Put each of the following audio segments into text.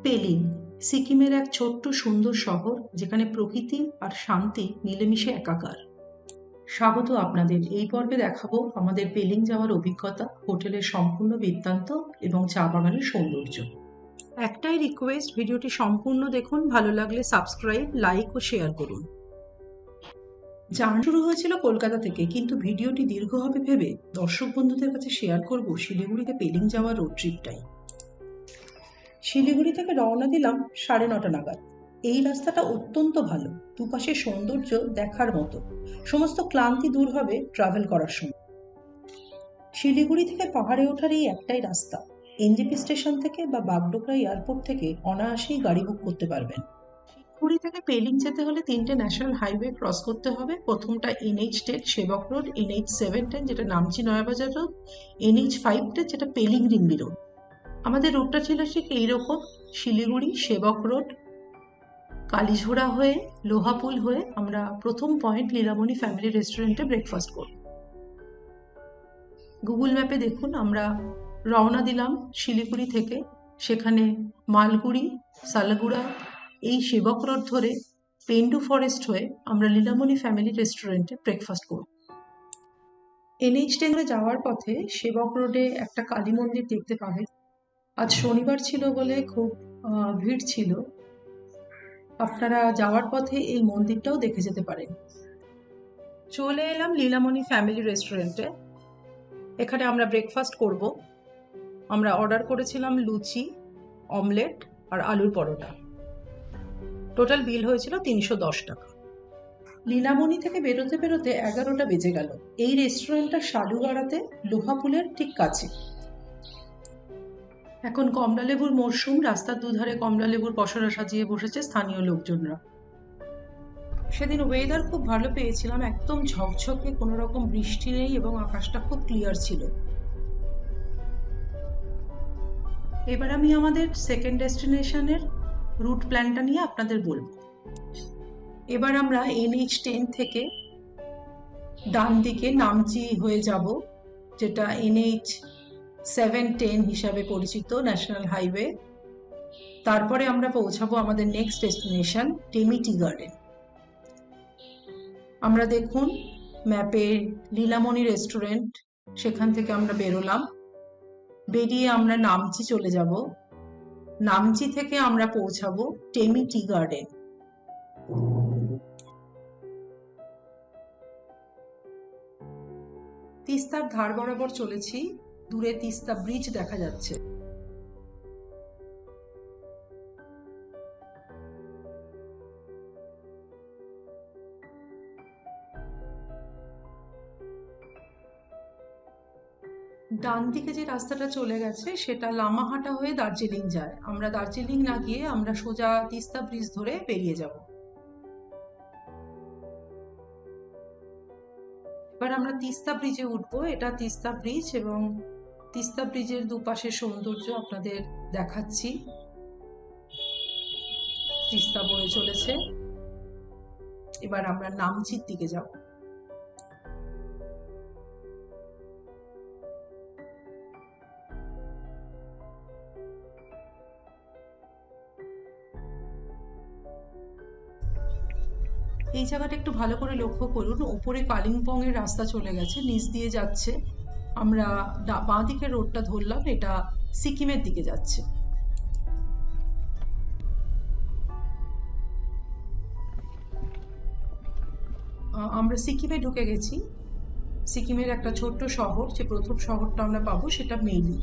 পেলিং সিকিমের এক ছোট্ট সুন্দর শহর, যেখানে প্রকৃতি আর শান্তি মিলেমিশে একাকার। স্বাগত আপনাদের। এই পর্বে দেখাবো আমাদের পেলিং যাওয়ার অভিজ্ঞতা, হোটেলের সম্পূর্ণ বৃত্তান্ত এবং চা বাগানের সৌন্দর্য। একটাই রিকোয়েস্ট, ভিডিওটি সম্পূর্ণ দেখুন, ভালো লাগলে সাবস্ক্রাইব, লাইক ও শেয়ার করুন। জার্নি শুরু হয়েছিল কলকাতা থেকে, কিন্তু ভিডিওটি দীর্ঘ হবে ভেবে দর্শক বন্ধুদের কাছে শেয়ার করব শিলিগুড়িতে পেলিং যাওয়ার রোড ট্রিপটাই। শিলিগুড়ি থেকে রওনা দিলাম 9:30 নাগাদ। এই রাস্তাটা অত্যন্ত ভালো, দুপাশে সৌন্দর্য দেখার মতো। সমস্ত ক্লান্তি দূর হবে ট্রাভেল করার সময়। শিলিগুড়ি থেকে পাহাড়ে ওঠার এই একটাই রাস্তা। এনজেপি স্টেশন থেকে বা বাগডোগরা এয়ারপোর্ট থেকে অনায়াসেই গাড়ি বুক করতে পারবেন। শিলিগুড়ি থেকে পেলিং যেতে হলে 3টে ন্যাশনাল হাইওয়ে ক্রস করতে হবে। প্রথমটা NH10 সেবক রোড, NH710 যেটা নামচি নয়াবাজার রোড, NH510 যেটা পেলিং রিংলি রোড। আমাদের রুটটা ছিল ঠিক এইরকম: শিলিগুড়ি, সেবক রোড, কালীঝোড়া হয়ে, লোহাপুল হয়ে আমরা প্রথম পয়েন্ট লীলামণি ফ্যামিলি রেস্টুরেন্টে ব্রেকফাস্ট করব। গুগল ম্যাপে দেখুন আমরা রওনা দিলাম শিলিগুড়ি থেকে। সেখানে মালগুড়ি, সালাগুড়া, এই সেবক রোড ধরে পেন্ডু ফরেস্ট হয়ে আমরা লীলামণি ফ্যামিলি রেস্টুরেন্টে ব্রেকফাস্ট করব। NH10 যাওয়ার পথে সেবক রোডে একটা কালী মন্দির দেখতে পাবেন। আজ শনিবার ছিল বলে খুব ভিড় ছিল। আপনারা যাওয়ার পথে এই মন্দিরটাও দেখে যেতে পারেন। চলে এলাম লীলামণি ফ্যামিলি রেস্টুরেন্টে। এখানে আমরা ব্রেকফাস্ট করব। আমরা অর্ডার করেছিলাম লুচি, অমলেট আর আলুর পরোটা। টোটাল বিল হয়েছিল 310 টাকা। লীলামণি থেকে বেরোতে বেরোতে 11টা বেজে গেল। এই রেস্টুরেন্টটা শালুগড়াতে, লোহাপুলের ঠিক কাছে। এখন কমলালেবুর মরশুম, রাস্তার দুধারে কমলালেবুর পসরা সাজিয়ে বসেছে স্থানীয় লোকজনরা। সেদিন ওয়েদার খুব ভালো পেয়েছিলাম, একদম ঝকঝকে, কোনো রকম বৃষ্টি নেই এবং আকাশটা খুব ক্লিয়ার ছিল। এবার আমি আমাদের সেকেন্ড ডেস্টিনেশনের রুট প্ল্যানটা নিয়ে আপনাদের বলবো। এবার আমরা NH10 থেকে ডান দিকে নামচি হয়ে যাব, যেটা NH710 হিসাবে পরিচিত ন্যাশনাল হাইওয়ে। তারপরে আমরা পৌঁছাবো আমাদের next destination Tammy tea garden. আমরা দেখুন ম্যাপে লীলামণি রেস্টুরেন্ট, সেখান থেকে আমরা বেরোলাম। বেরিয়ে আমরা নামচি চলে যাব। নামচি থেকে আমরা পৌঁছাবো টেমি টি গার্ডেন। তিস্তার ধার বরাবর চলেছি, দূরে তিস্তা ব্রিজ দেখা যাচ্ছে। ডান দিকে যে রাস্তাটা চলে গেছে সেটা লামাহাটা হয়ে দার্জিলিং যায়। আমরা দার্জিলিং না গিয়ে আমরা সোজা তিস্তা ব্রিজ ধরে বেরিয়ে যাব। এবার আমরা তিস্তা ব্রিজে উঠবো। এটা তিস্তা ব্রিজ এবং তিস্তা ব্রিজের দুপাশের সৌন্দর্য আপনাদের দেখাচ্ছি। তিস্তা বয়ে চলেছে। এবার আমরা নামচির দিকে যাব। এই জায়গাটা একটু ভালো করে লক্ষ্য করুন, ওপরে কালিম্পং এর রাস্তা চলে গেছে, নিচ দিয়ে যাচ্ছে। আমরা বাঁ দিকের রোডটা ধরলাম, এটা সিকিমের দিকে যাচ্ছে। আমরা সিকিমে ঢুকে গেছি। সিকিমের একটা ছোট্ট শহর, যে প্রথম শহরটা আমরা পাবো সেটা মেইলি।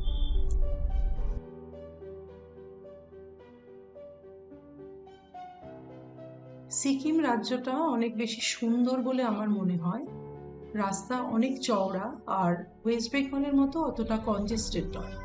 সিকিম রাজ্যটা অনেক বেশি সুন্দর বলে আমার মনে হয়। রাস্তা অনেক চওড়া, আর ওয়েস্ট বেঙ্গলের মতো অতটা কনজেস্টেড নয়।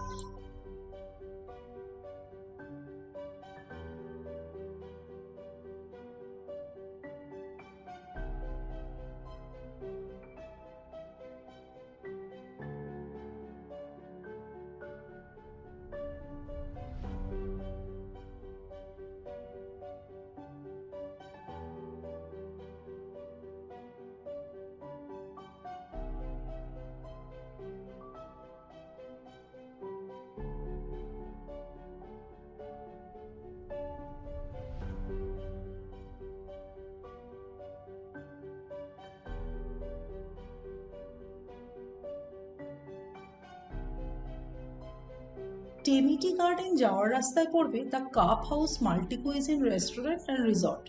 টেমিটি গার্ডেন যাওয়ার রাস্তায় পড়বে the cup house multi cuisine restaurant and resort.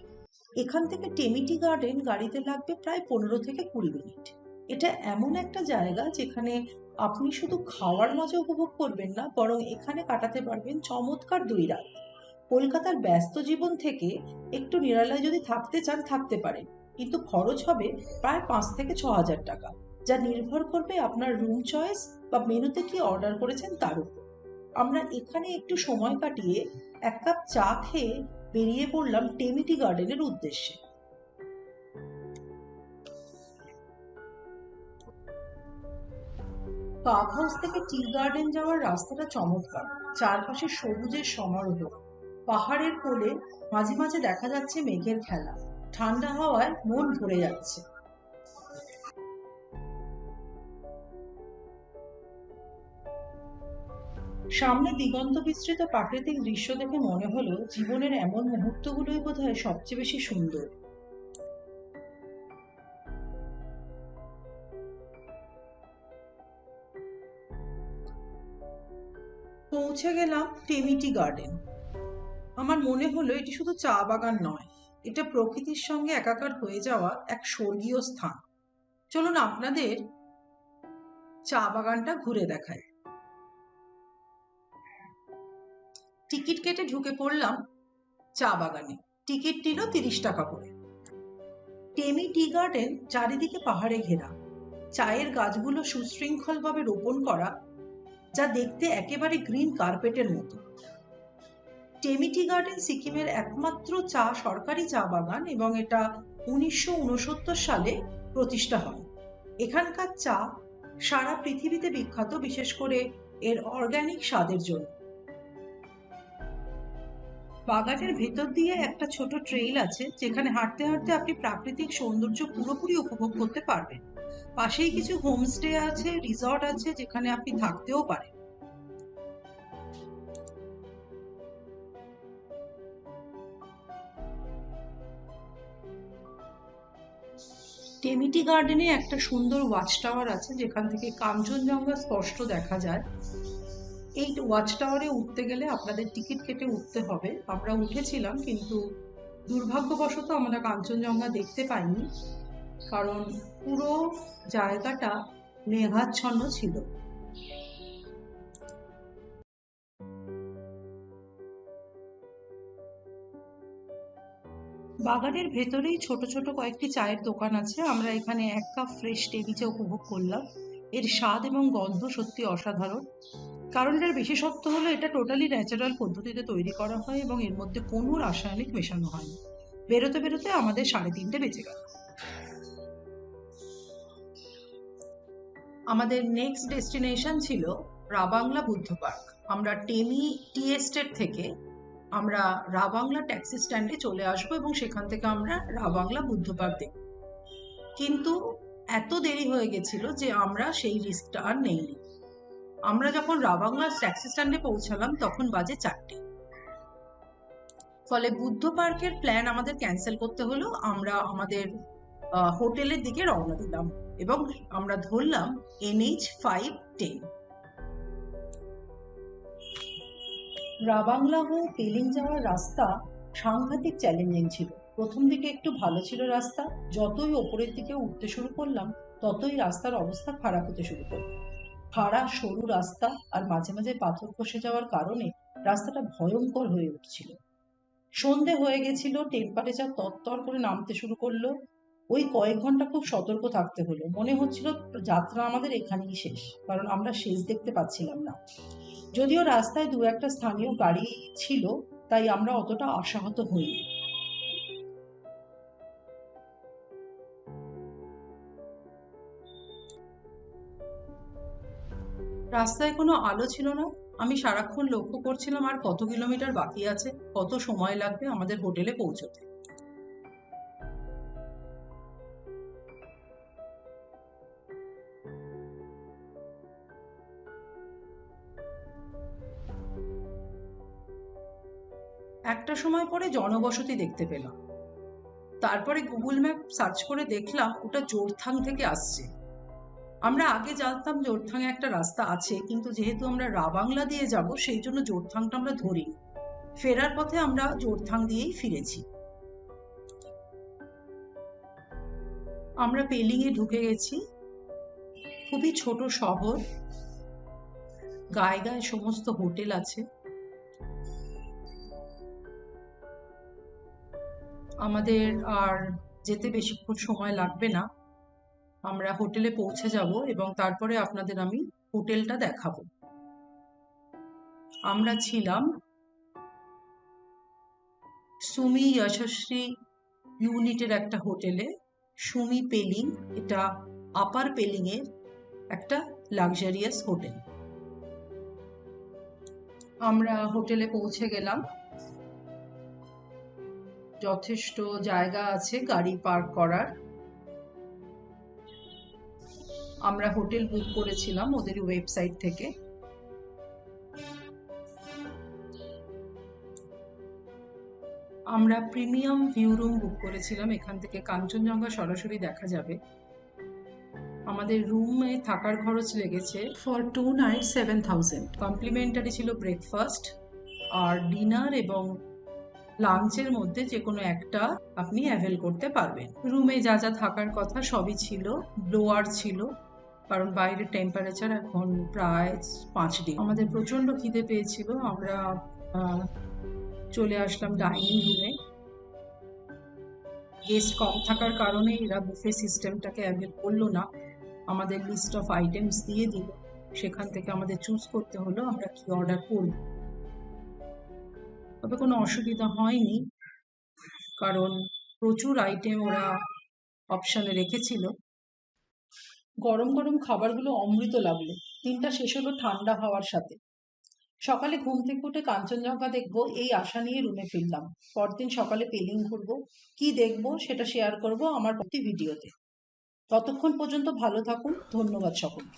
এখান থেকে টেমিটি গার্ডেন গাড়িতে লাগবে প্রায় 15 থেকে 20 মিনিট। এটা এমন একটা জায়গা যেখানে আপনি শুধু খাওয়ার মজা উপভোগ করবেন না, বরং এখানে কাটাতে পারবেন চমৎকার 2 রাত। কলকাতার ব্যস্ত জীবন থেকে একটু নিরালায় যদি থাকতে চান থাকতে পারেন, কিন্তু খরচ হবে প্রায় 5 থেকে 6 হাজার টাকা, যা নির্ভর করবে আপনার রুম চয়েস বা মেনুতে কি অর্ডার করেছেন তার উপর। আমরা এখানে একটু সময় কাটিয়ে 1 কাপ চা খেয়ে বেরিয়ে পড়লাম টেমিটি গার্ডেনের উদ্দেশ্যে। কাপ হাউস থেকে টি গার্ডেন যাওয়ার রাস্তাটা চমৎকার, চারপাশে সবুজের সমারোহ। পাহাড়ের কোলে মাঝে মাঝে দেখা যাচ্ছে মেঘের খেলা, ঠান্ডা হাওয়ায় মন ভরে যাচ্ছে। সামনে দিগন্ত বিস্তৃত প্রাকৃতিক দৃশ্য দেখে মনে হলো জীবনের এমন মুহূর্তগুলোই বোধহয় সবচেয়ে বেশি সুন্দর। পৌঁছে গেলাম টেমিটি গার্ডেন। আমার মনে হলো এটি শুধু চা বাগান নয়, এটা প্রকৃতির সঙ্গে একাকার হয়ে যাওয়া এক স্বর্গীয় স্থান। চলুন আপনাদের চা বাগানটা ঘুরে দেখায়। টিকিট কেটে ঢুকে পড়লাম চা বাগানে। টিকিট নিল 30 টাকা করে। টেমি টি গার্ডেন চারিদিকে পাহাড়ে ঘেরা, চায়ের গাছগুলো সুশৃঙ্খলভাবে রোপণ করা, যা দেখতে একেবারে গ্রিন কার্পেটের মতো। টেমি টি গার্ডেন সিকিমের একমাত্র সরকারি চা বাগান এবং এটা 1969 সালে প্রতিষ্ঠা হয়। এখানকার চা সারা পৃথিবীতে বিখ্যাত, বিশেষ করে এর অর্গানিক স্বাদের জন্য। বাগানের ভেতর দিয়ে একটা ছোট ট্রেইল আছে, যেখানে হাঁটতে হাঁটতে আপনি প্রাকৃতিক সৌন্দর্য পুরোপুরি উপভোগ করতে পারবেন। পাশেই কিছু হোমস্টে আছে, রিসর্ট আছে, যেখানে আপনি থাকতেও পারেন। টেমিটি গার্ডেনে একটা সুন্দর ওয়াচ টাওয়ার আছে, যেখান থেকে কাঞ্চনজঙ্ঘা স্পষ্ট দেখা যায়। এই ওয়াচ টাওয়ারে উঠতে গেলে আপনাদের টিকিট কেটে উঠতে হবে। আমরা উঠেছিলাম, কিন্তু দুর্ভাগ্যবশত আমরা কাঞ্চনজঙ্ঘা দেখতে পাইনি, কারণ পুরো জায়গাটা মেঘাচ্ছন্ন ছিল। বাগানের ভেতরেই ছোট ছোট কয়েকটি চায়ের দোকান আছে। আমরা এখানে 1 কাপ ফ্রেশ টেমি চা উপভোগ করলাম। এর স্বাদ এবং গন্ধ সত্যি অসাধারণ। কারণ এটার বিশেষত্ব হলো এটা টোটালি ন্যাচারাল পদ্ধতিতে তৈরি করা হয় এবং এর মধ্যে কোনো রাসায়নিক মেশানো হয়নি। বেরোতে বেরোতে আমাদের 3:30 বেজে গেল। আমাদের নেক্সট ডেস্টিনেশন ছিল রাবাংলা বুদ্ধ পার্ক। আমরা টেমি টি এস্টেট থেকে আমরা রাবাংলা ট্যাক্সি স্ট্যান্ডে চলে আসবো এবং সেখান থেকে আমরা রাবাংলা বুদ্ধ পার্ক দেখব। কিন্তু এত দেরি হয়ে গেছিল যে আমরা সেই রিস্কটা আর নেইনি। আমরা যখন রাবাংলা ট্যাক্সি স্ট্যান্ডে পৌঁছালাম তখন বাজে 4টে। ফলে বুদ্ধ পার্কের প্ল্যান আমাদের ক্যান্সেল করতে হলো। আমরা আমাদের হোটেলের দিকে রওনা দিলাম এবং আমরা ধরলাম NH 510। রাবাংলা হয়ে পেলিং যাওয়ার রাস্তা সাংঘাতিক চ্যালেঞ্জিং ছিল। প্রথম দিকে একটু ভালো ছিল রাস্তা, যতই ওপরের দিকে উঠতে শুরু করলাম ততই রাস্তার অবস্থা খারাপ হতে শুরু করলো। খাড়া সরু রাস্তা আর মাঝে মাঝে পাথর খসে যাওয়ার কারণে রাস্তাটা ভয়ঙ্কর হয়ে উঠছিল। সন্ধে হয়ে গেছিল, টেম্পারেচার তরতর করে নামতে শুরু করলো। ওই কয়েক ঘন্টা খুব সতর্ক থাকতে হলো। মনে হচ্ছিল যাত্রা আমাদের এখানেই শেষ, কারণ আমরা শেষ দেখতে পাচ্ছিলাম না। যদিও রাস্তায় 2-1টা স্থানীয় গাড়ি ছিল, তাই আমরা অতটা আশাহত হইনি। রাস্তায় কোনো আলো ছিল না। আমি সারাক্ষণ লক্ষ্য করছিলাম আর কত কিলোমিটার বাকি আছে, কত সময় লাগবে আমাদের হোটেলে পৌঁছতে। একটা সময় পরে জনবসতি দেখতে পেলাম। তারপরে গুগল ম্যাপ সার্চ করে দেখলাম ওটা জোরথাং থেকে আসছে। আমরা আগে জানতাম জোরথাংয়ে একটা রাস্তা আছে, কিন্তু যেহেতু আমরা রাবাংলা দিয়ে যাব সেই জন্য জোরথাংটা আমরা ধরিনি। ফেরার পথে আমরা জোরথাং দিয়েই ফিরেছি। আমরা পেলিংয়ে ঢুকে গেছি। খুবই ছোট শহর, গায়ে গায়ে সমস্ত হোটেল আছে। আমাদের আর যেতে বেশিক্ষণ সময় লাগবে না, আমরা হোটেলে পৌঁছে যাব এবং তারপরে আপনাদের আমি হোটেলটা দেখাবো। আমরা ছিলাম সুমি যশস্বী ইউনিটের একটা হোটেলে, সুমি পেলিং। এটা আপার পেলিং এর একটা লাক্সারিয়াস হোটেল। আমরা হোটেলে পৌঁছে গেলাম। যথেষ্ট জায়গা আছে গাড়ি পার্ক করার। আমরা হোটেল বুক করেছিলাম ওদের ওয়েবসাইট থেকে। আমরা প্রিমিয়াম ভিউ রুম বুক করেছিলাম, এখান থেকে কাঞ্চনজঙ্ঘা সরাসরি দেখা যাবে। আমাদের রুমে থাকার খরচ লেগেছে ফর 2 নাইট 7,000। কমপ্লিমেন্টারি ছিল ব্রেকফাস্ট আর ডিনার এবং লাঞ্চের মধ্যে যে কোনো একটা আপনি অ্যাভেল করতে পারবেন। রুমে যা যা থাকার কথা সবই ছিল। ব্লোয়ার ছিল, কারণ বাইরের টেম্পারেচার এখন প্রায় 5 ডিগ্রি। আমাদের প্রচণ্ড খিদে পেয়েছিল। আমরা চলে আসলাম ডাইনিং রুমে। গেস্ট কম থাকার কারণে এরা বুফে সিস্টেমটাকে অ্যাভেল করলো না, আমাদের লিস্ট অফ আইটেমস দিয়ে দিল, সেখান থেকে আমাদের চুজ করতে হলো আমরা কি অর্ডার করব। তবে কোনো অসুবিধা হয়নি, কারণ প্রচুর আইটেম ওরা অপশানে রেখেছিল। গরম গরম খাবারগুলো অমৃত লাগলো। দিনটা শেষ হলো ঠান্ডা হওয়ার সাথে। সকালে ঘুম থেকে উঠে কাঞ্চনজঙ্ঘা দেখবো এই আশা নিয়ে রুমে ফিরলাম। পরদিন সকালে পেলিং ঘুরবো। কি দেখবো সেটা শেয়ার করব আমার প্রতি ভিডিওতে। ততক্ষণ পর্যন্ত ভালো থাকুন। ধন্যবাদ সকলকে।